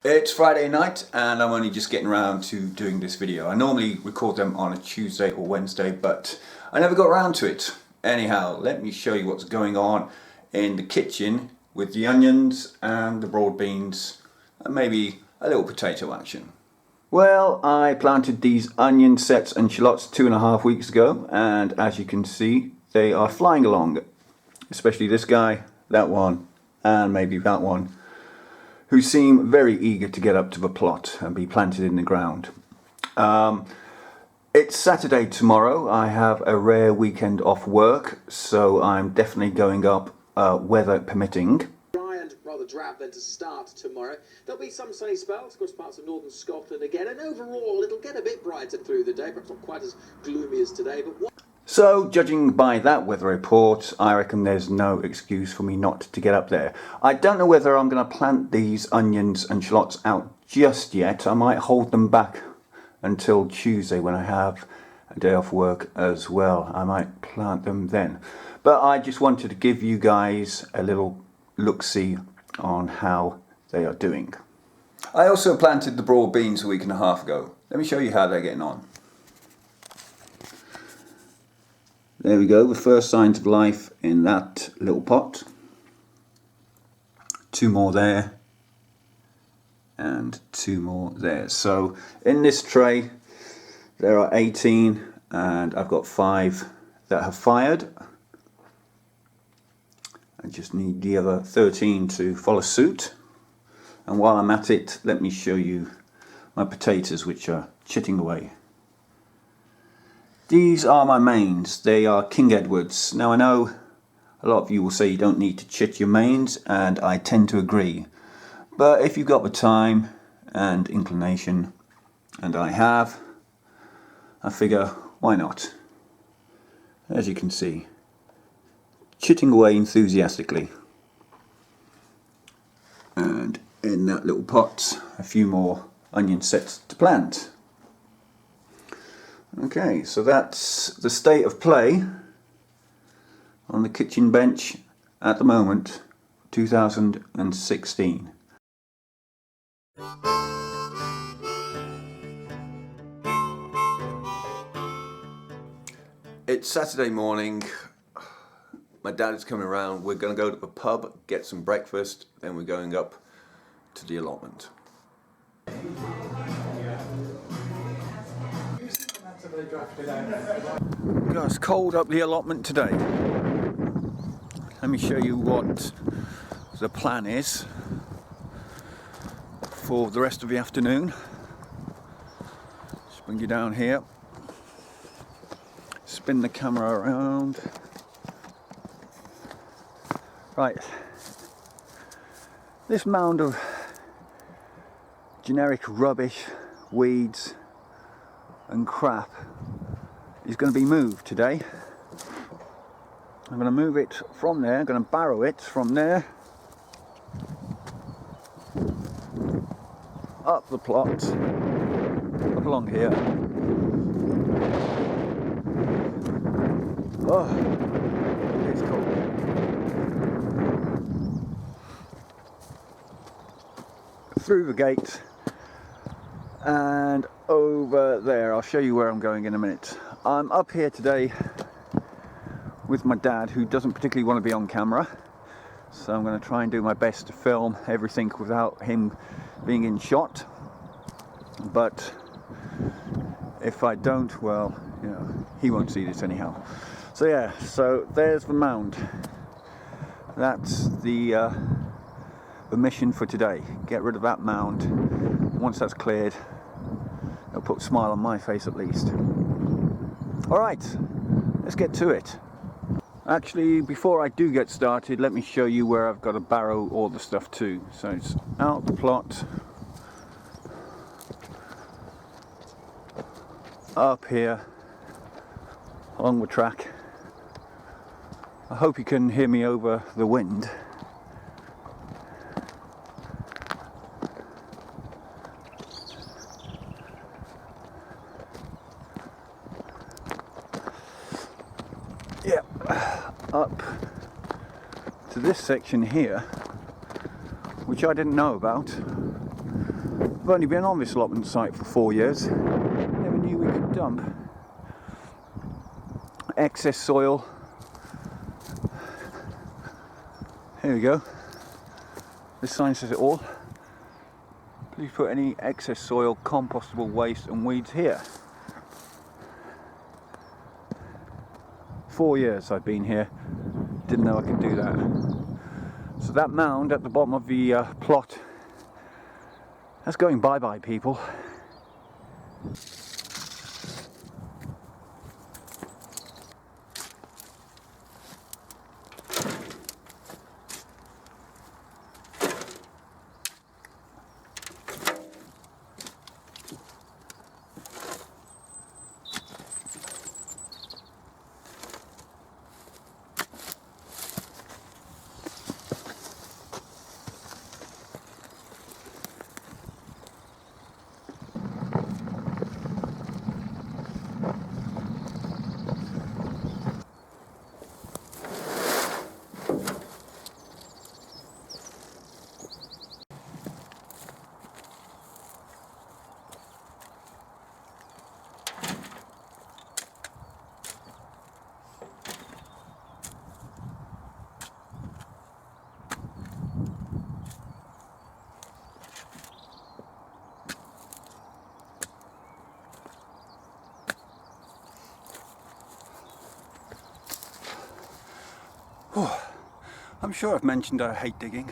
It's Friday night and I'm only just getting around to doing this video. I normally record them on a Tuesday or Wednesday, but I never got around to it. Anyhow, let me show you what's going on in the kitchen with the onions and the broad beans and maybe a little potato action. Well, I planted these onion sets and shallots 2.5 weeks ago, and as you can see, they are flying along. Especially this guy, that one, and maybe that one, who seem very eager to get up to the plot and be planted in the ground. It's Saturday tomorrow. I have a rare weekend off work, so I'm definitely going up, weather permitting. Dry and rather drab then to start tomorrow. There'll be some sunny spells across parts of northern Scotland again, and overall it'll get a bit brighter through the day, perhaps not quite as gloomy as today, but So, judging by that weather report, I reckon there's no excuse for me not to get up there. I don't know whether I'm going to plant these onions and shallots out just yet. I might hold them back until Tuesday when I have a day off work as well. I might plant them then. But I just wanted to give you guys a little look-see on how they are doing. I also planted the broad beans a week and a half ago. Let me show you how they're getting on. There we go, the first signs of life in that little pot. 2 more there, and 2 more there. So in this tray there are 18, and I've got 5 that have fired. I just need the other 13 to follow suit. And while I'm at it, let me show you my potatoes, which are chitting away. These are my mains. They are King Edwards. Now I know a lot of you will say you don't need to chit your mains, and I tend to agree. But if you've got the time and inclination, and I have, I figure, why not? As you can see, chitting away enthusiastically. And in that little pot, a few more onion sets to plant. Okay, so that's the state of play on the kitchen bench at the moment, 2016. It's Saturday morning. My dad is coming around. We're going to go to the pub, get some breakfast, then we're going up to the allotment. God, it's cold up the allotment today. Let me show you what the plan is for the rest of the afternoon. Just bring you down here. Spin the camera around. Right. This mound of generic rubbish, weeds and crap is going to be moved today. I'm going to move it from there, I'm going to barrow it from there up the plot, up along here. Oh, it's cold. Through the gate and over there. I'll show you where I'm going in a minute. I'm up here today with my dad, who doesn't particularly want to be on camera, so I'm going to try and do my best to film everything without him being in shot. But if I don't, well, you know, he won't see this anyhow. So yeah, so there's the mound. That's the mission for today. Get rid of that mound. Once that's cleared, it'll put a smile on my face at least. Alright, let's get to it. Actually, before I do get started, let me show you where I've got to barrow all the stuff to. So it's out the plot, up here, along the track. I hope you can hear me over the wind. Yeah, up to this section here, which I didn't know about. I've only been on this allotment site for 4 years. Never knew we could dump excess soil. Here we go. This sign says it all. Please put any excess soil, compostable waste and weeds here. 4 years I've been here. Didn't know I could do that. So that mound at the bottom of the plot, that's going bye-bye, people. I'm sure I've mentioned I hate digging.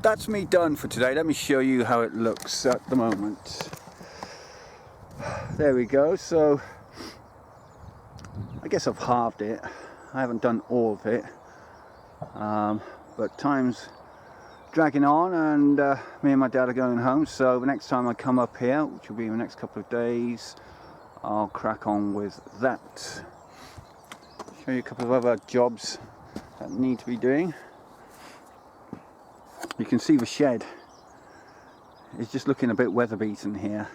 That's me done for today. Let me show you how it looks at the moment. There we go. So I guess I've halved it. I haven't done all of it, but time's dragging on, and me and my dad are going home. So the next time I come up here, which will be in the next couple of days, I'll crack on with that. Show you a couple of other jobs that need to be doing. You can see the shed is just looking a bit weather beaten here,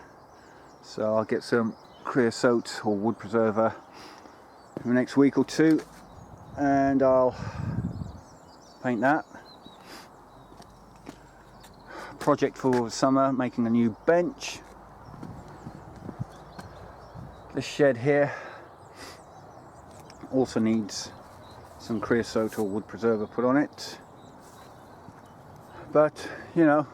so I'll get some creosote or wood preserver in the next week or two and I'll paint that. Project for the summer, making a new bench. This shed here also needs some creosote or wood preserver put on it. But, you know,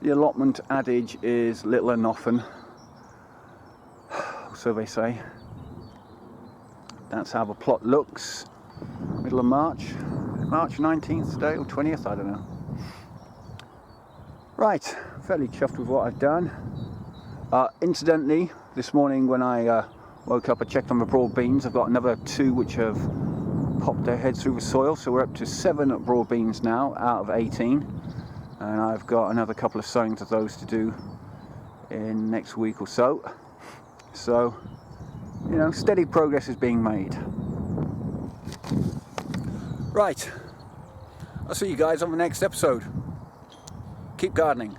the allotment adage is little and often, so they say. That's how the plot looks. Middle of March 19th today, or 20th, I don't know. Right, fairly chuffed with what I've done. Incidentally, this morning when I woke up, I checked on the broad beans. I've got another 2 which have popped their heads through the soil, so we're up to 7 broad beans now out of 18, and I've got another couple of sowings of those to do in next week or so. So, you know, steady progress is being made. Right, I'll see you guys on the next episode. Keep gardening.